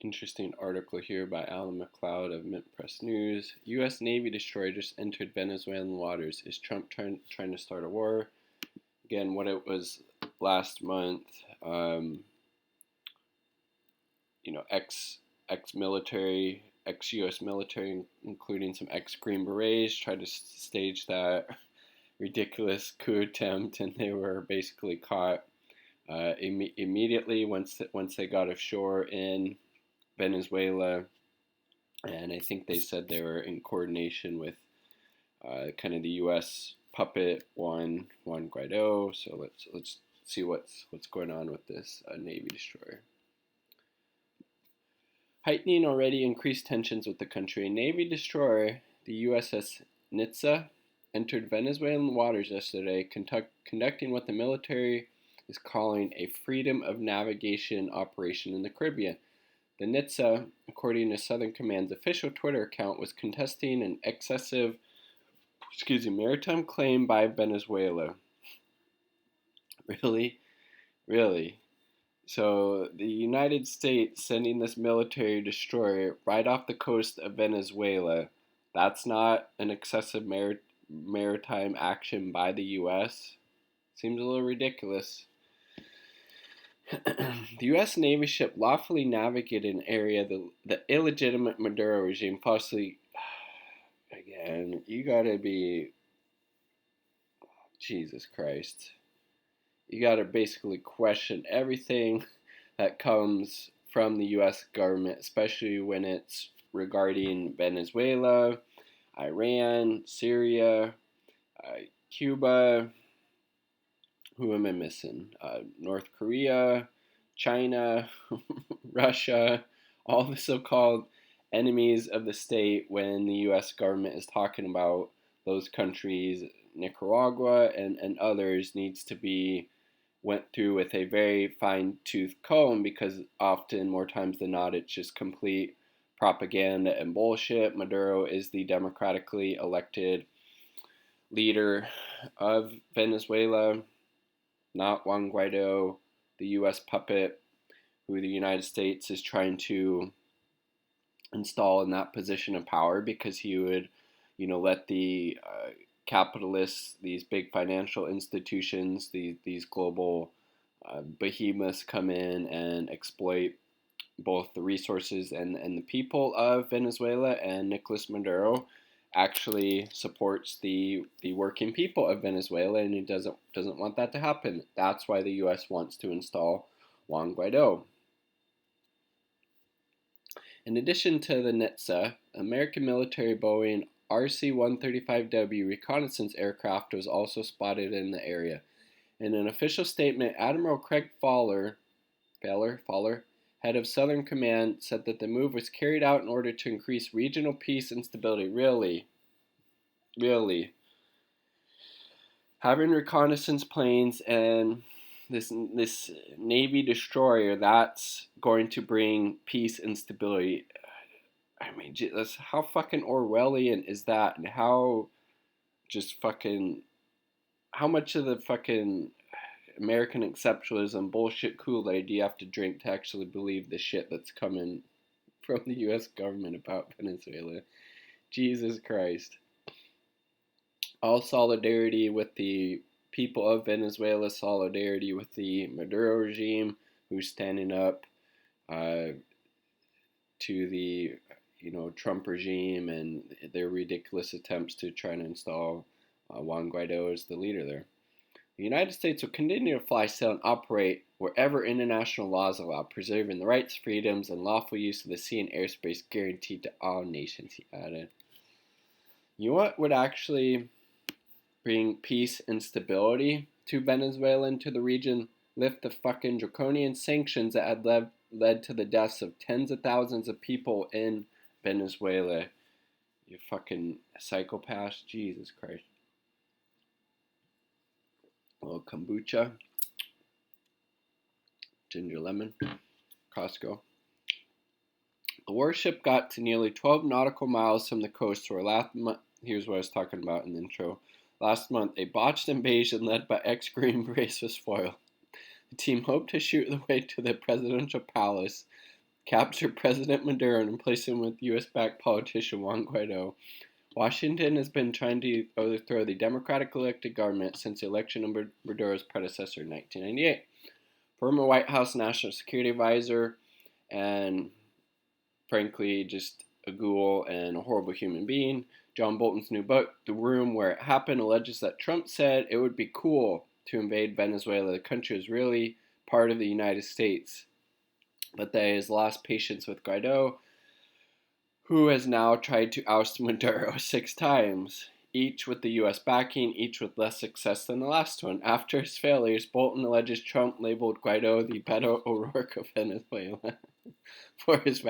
Interesting article here by Alan McLeod of Mint Press News. U.S. Navy destroyer just entered Venezuelan waters. Is Trump trying to start a war? Again, what it was last month, ex-military, ex-U.S. military, including some ex-Green Berets, tried to stage that ridiculous coup attempt, and they were basically caught immediately once they got ashore in Venezuela. And I think they said they were in coordination with kind of the U.S. puppet Juan Guaido. So let's see what's going on with this Navy destroyer. Heightening already increased tensions with the country, a Navy destroyer, the USS Nitsa, entered Venezuelan waters yesterday, conducting what the military is calling a freedom of navigation operation in the Caribbean. The Nitsa, according to Southern Command's official Twitter account, was contesting an excessive, maritime claim by Venezuela. Really? Really? So the United States sending this military destroyer right off the coast of Venezuela, that's not an excessive maritime action by the U.S.? Seems a little ridiculous. The U.S. Navy ship lawfully navigated an area the illegitimate Maduro regime falsely. Again, you gotta be. Jesus Christ. You gotta basically question everything that comes from the U.S. government, especially when it's regarding Venezuela, Iran, Syria, Cuba. Who am I missing? North Korea, China, Russia, all the so-called enemies of the state when the U.S. government is talking about those countries, Nicaragua and others, needs to be went through with a very fine-tooth comb, because often, more times than not, it's just complete propaganda and bullshit. Maduro is the democratically elected leader of Venezuela, not Juan Guaido, the U.S. puppet, who the United States is trying to install in that position of power because he would, let the capitalists, these big financial institutions, these global behemoths come in and exploit both the resources and the people of Venezuela. And Nicolás Maduro actually supports the working people of Venezuela, and he doesn't want that to happen. That's why the U.S. wants to install Juan Guaido. In addition to the NITSA, American military Boeing RC-135W reconnaissance aircraft was also spotted in the area. In an official statement, Admiral Craig Fowler, head of Southern Command, said that the move was carried out in order to increase regional peace and stability. Really? Having reconnaissance planes and this Navy destroyer, that's going to bring peace and stability. I mean, how fucking Orwellian is that? And how much of the fucking American exceptionalism bullshit Kool-Aid do you have to drink to actually believe the shit that's coming from the U.S. government about Venezuela? Jesus Christ. All solidarity with the people of Venezuela, solidarity with the Maduro regime, who's standing up to the Trump regime and their ridiculous attempts to try to install Juan Guaido as the leader there. The United States will continue to fly, sail, and operate wherever international laws allow, preserving the rights, freedoms, and lawful use of the sea and airspace guaranteed to all nations, he added. You know what would actually bring peace and stability to Venezuela and to the region? Lift the fucking draconian sanctions that had led to the deaths of tens of thousands of people in Venezuela. You fucking psychopaths. Jesus Christ. A little kombucha. Ginger lemon. Costco. The warship got to nearly 12 nautical miles from the coast where last month, here's what I was talking about in the intro. Last month, a botched invasion led by ex-Green Berets was foiled. The team hoped to shoot the way to the presidential palace capture President Maduro and replace him with U.S.-backed politician Juan Guaido. Washington has been trying to overthrow the democratically elected government since the election of Maduro's predecessor in 1998. Former White House National Security Advisor and, frankly, just a ghoul and a horrible human being, John Bolton's new book, The Room Where It Happened, alleges that Trump said it would be cool to invade Venezuela. The country is really part of the United States, but that he has lost patience with Guaido, who has now tried to oust Maduro 6 times, each with the U.S. backing, each with less success than the last one. After his failures, Bolton alleges Trump labeled Guaido the Beto O'Rourke of Venezuela for his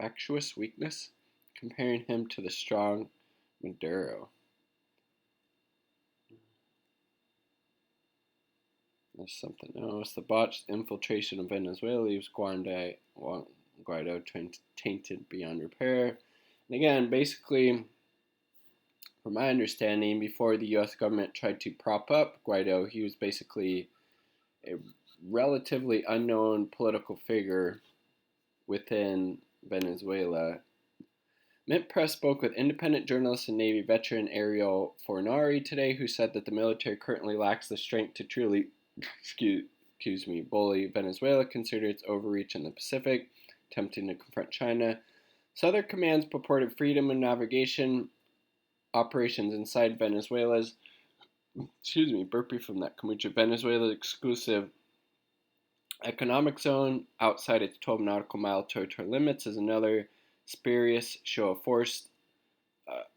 vacuous weakness, comparing him to the strong Maduro. There's something else. The botched infiltration of Venezuela leaves Guaido tainted beyond repair. And again, basically, from my understanding, before the U.S. government tried to prop up Guaido, he was basically a relatively unknown political figure within Venezuela. Mint Press spoke with independent journalist and Navy veteran Ariel Fornari today, who said that the military currently lacks the strength to truly bully Venezuela, considered its overreach in the Pacific, attempting to confront China. Southern Command's purported freedom of navigation operations inside Venezuela's, burpee from that kombucha, Venezuela's exclusive economic zone outside its 12 nautical mile territorial limits is another spurious show of force.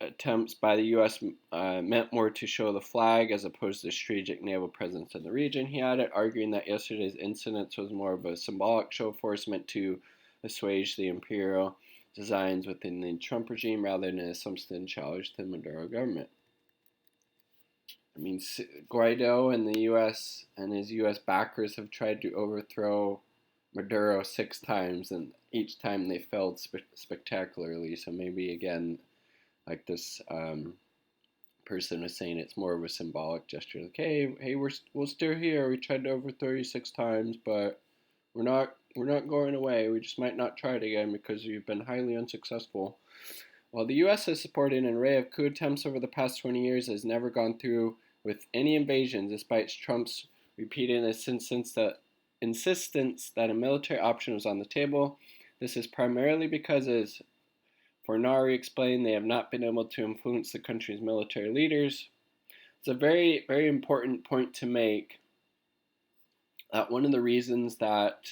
Attempts by the U.S. Meant more to show the flag as opposed to strategic naval presence in the region, he added, arguing that yesterday's incident was more of a symbolic show of force meant to assuage the imperial designs within the Trump regime rather than a substantive challenge to the Maduro government. I mean, Guaido and the U.S. and his U.S. backers have tried to overthrow Maduro 6 times, and each time they failed spectacularly. So maybe, again, like this person was saying, it's more of a symbolic gesture. Like, hey, we're still here. We tried to overthrow you 6 times, but we're not going away. We just might not try it again because you've been highly unsuccessful. While the U.S. has supported an array of coup attempts over the past 20 years, it has never gone through with any invasions, despite Trump's repeated insistence that a military option was on the table. This is primarily because, as Fornari explained, they have not been able to influence the country's military leaders. It's a very, very important point to make that one of the reasons that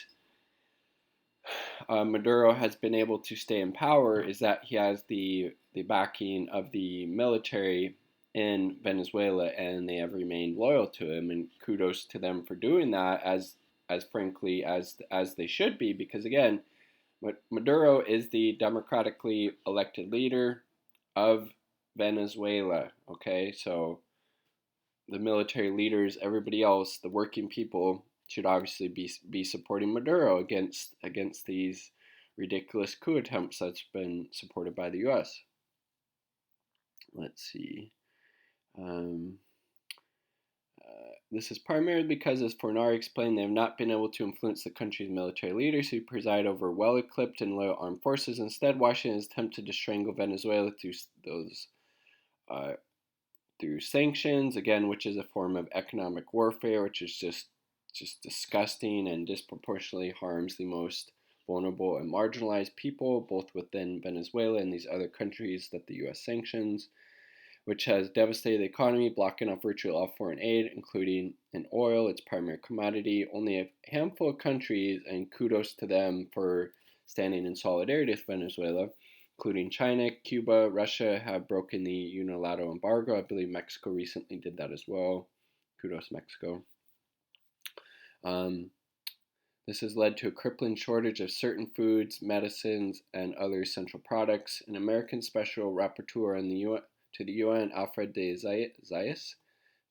Maduro has been able to stay in power is that he has the backing of the military in Venezuela, and they have remained loyal to him. And kudos to them for doing that, as frankly as they should be, because again, Maduro is the democratically elected leader of Venezuela. Okay, so the military leaders, everybody else, the working people, should obviously be supporting Maduro against these ridiculous coup attempts that's been supported by the U.S. Let's see. This is primarily because, as Fornari explained, they have not been able to influence the country's military leaders who preside over well-equipped and loyal armed forces. Instead, Washington has attempted to strangle Venezuela through sanctions, again, which is a form of economic warfare, which is just disgusting and disproportionately harms the most vulnerable and marginalized people, both within Venezuela and these other countries that the U.S. sanctions, which has devastated the economy, blocking off virtually all foreign aid, including in oil, its primary commodity. Only a handful of countries, and kudos to them for standing in solidarity with Venezuela, including China, Cuba, Russia, have broken the unilateral embargo. I believe Mexico recently did that as well. Kudos, Mexico. This has led to a crippling shortage of certain foods, medicines, and other essential products. An American special rapporteur to the UN, Alfred de Zayas,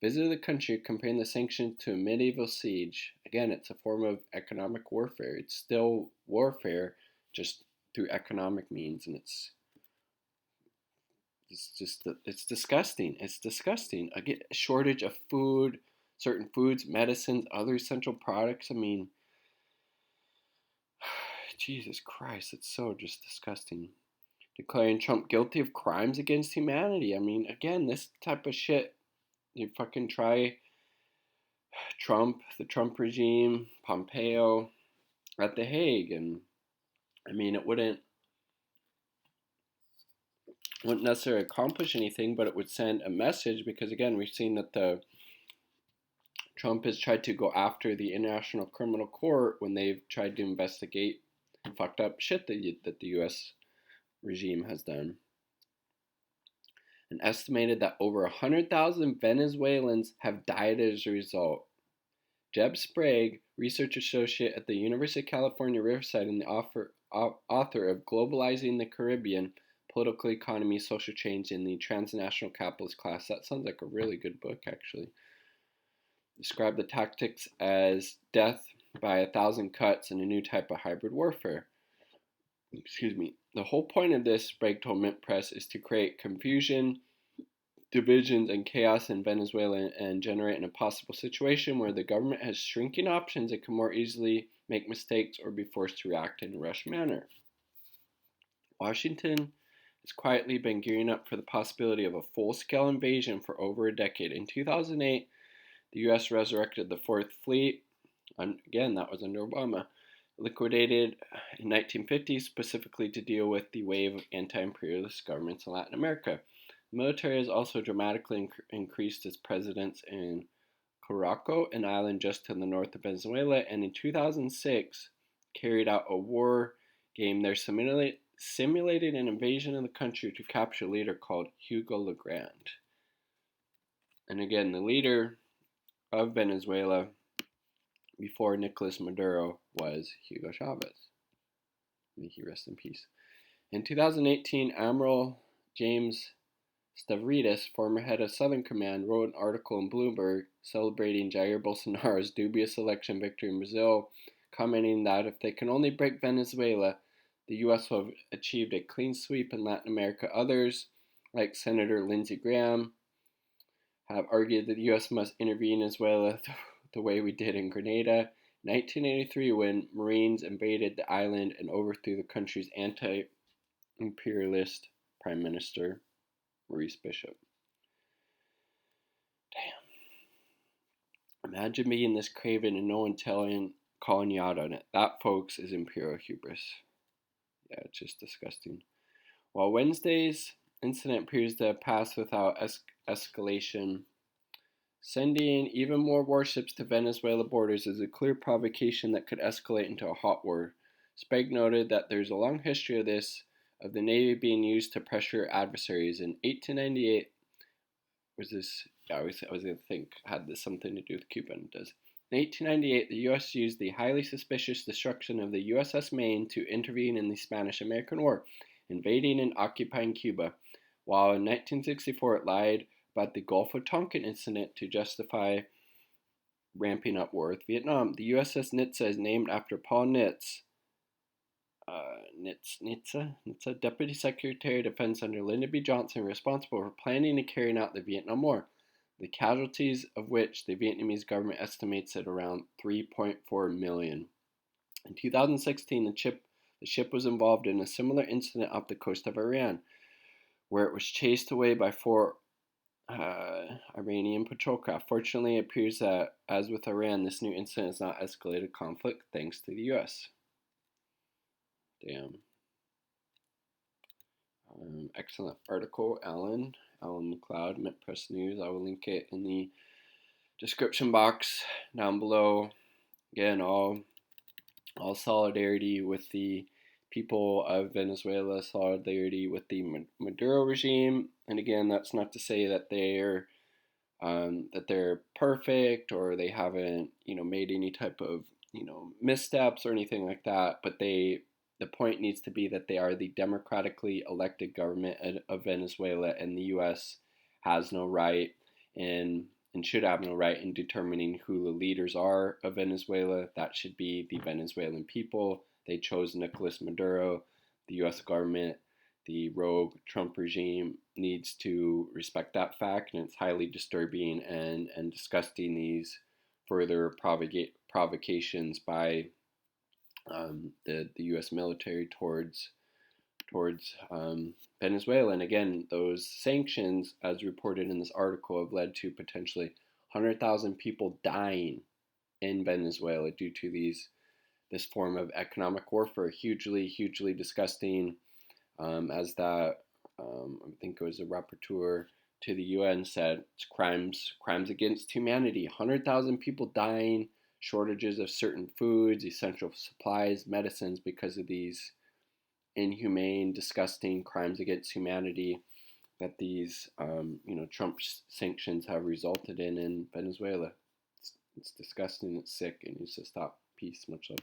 visited the country, comparing the sanctions to a medieval siege. Again, it's a form of economic warfare. It's still warfare, just through economic means, and it's disgusting. It's disgusting. A shortage of food, certain foods, medicines, other essential products. I mean, Jesus Christ, it's so just disgusting. Declaring Trump guilty of crimes against humanity. I mean, again, this type of shit, you fucking try Trump, the Trump regime, Pompeo at The Hague, and I mean, it wouldn't necessarily accomplish anything, but it would send a message because again, we've seen that the Trump has tried to go after the International Criminal Court when they've tried to investigate fucked up shit that the U.S. regime has done. And estimated that over 100,000 Venezuelans have died as a result. Jeb Sprague, research associate at the University of California, Riverside, and the author of Globalizing the Caribbean, Political Economy, Social Change in the Transnational Capitalist Class. That sounds like a really good book, actually. Described the tactics as death by 1,000 cuts and a new type of hybrid warfare. Excuse me. The whole point of this, Sprague told Mint Press, is to create confusion, divisions, and chaos in Venezuela and generate an impossible situation where the government has shrinking options and can more easily make mistakes or be forced to react in a rushed manner. Washington has quietly been gearing up for the possibility of a full-scale invasion for over a decade. In 2008, the U.S. resurrected the Fourth Fleet. Again, that was under Obama. Liquidated in 1950, specifically to deal with the wave of anti-imperialist governments in Latin America. The military has also dramatically increased its presence in Caraco, an island just to the north of Venezuela, and in 2006 carried out a war game there simulated an invasion of the country to capture a leader called Hugo Legrand. And again, the leader of Venezuela before Nicolás Maduro was Hugo Chavez. May he rest in peace. In 2018, Admiral James Stavridis, former head of Southern Command, wrote an article in Bloomberg celebrating Jair Bolsonaro's dubious election victory in Brazil, commenting that if they can only break Venezuela, the U.S. will have achieved a clean sweep in Latin America. Others, like Senator Lindsey Graham, have argued that the U.S. must intervene in Venezuela the way we did in Grenada in 1983 when Marines invaded the island and overthrew the country's anti-imperialist Prime Minister, Maurice Bishop. Damn. Imagine being this craven and no one calling you out on it. That, folks, is imperial hubris. Yeah, it's just disgusting. While Wednesday's incident appears to have passed without escalation, sending even more warships to Venezuela borders is a clear provocation that could escalate into a hot war. Sprague noted that there's a long history of this, of the Navy being used to pressure adversaries. In 1898, I was going to think had this something to do with Cuba, and it does. In 1898, the U.S. used the highly suspicious destruction of the USS Maine to intervene in the Spanish-American War, invading and occupying Cuba, while in 1964 it lied about the Gulf of Tonkin incident to justify ramping up war with Vietnam. The USS Nitze is named after Paul Nitze, Deputy Secretary of Defense under Lyndon B. Johnson, responsible for planning and carrying out the Vietnam War, the casualties of which the Vietnamese government estimates at around 3.4 million. In 2016, the ship was involved in a similar incident off the coast of Iran, where it was chased away by four Iranian patrol craft. Fortunately, it appears that, as with Iran, this new incident has not escalated conflict thanks to the U.S. Damn. Excellent article, Alan McLeod, Mint Press News. I will link it in the description box down below. Again, all solidarity with the people of Venezuela, solidarity with the Maduro regime. And again, that's not to say that they're perfect or they haven't made any type of missteps or anything like that. But the point needs to be that they are the democratically elected government of Venezuela, and the U.S. has no right and should have no right in determining who the leaders are of Venezuela. That should be the Venezuelan people. They chose Nicolás Maduro. The U.S. government, the rogue Trump regime needs to respect that fact, and it's highly disturbing and disgusting, these further provocations by the U.S. military towards Venezuela. And again, those sanctions, as reported in this article, have led to potentially 100,000 people dying in Venezuela due to this form of economic warfare. Hugely disgusting. As that I think it was a rapporteur to the UN said, it's crimes against humanity. 100,000 people dying, shortages of certain foods, essential supplies, medicines because of these inhumane, disgusting crimes against humanity that these Trump sanctions have resulted in Venezuela. It's disgusting. It's sick. It needs to stop. Peace. Much love.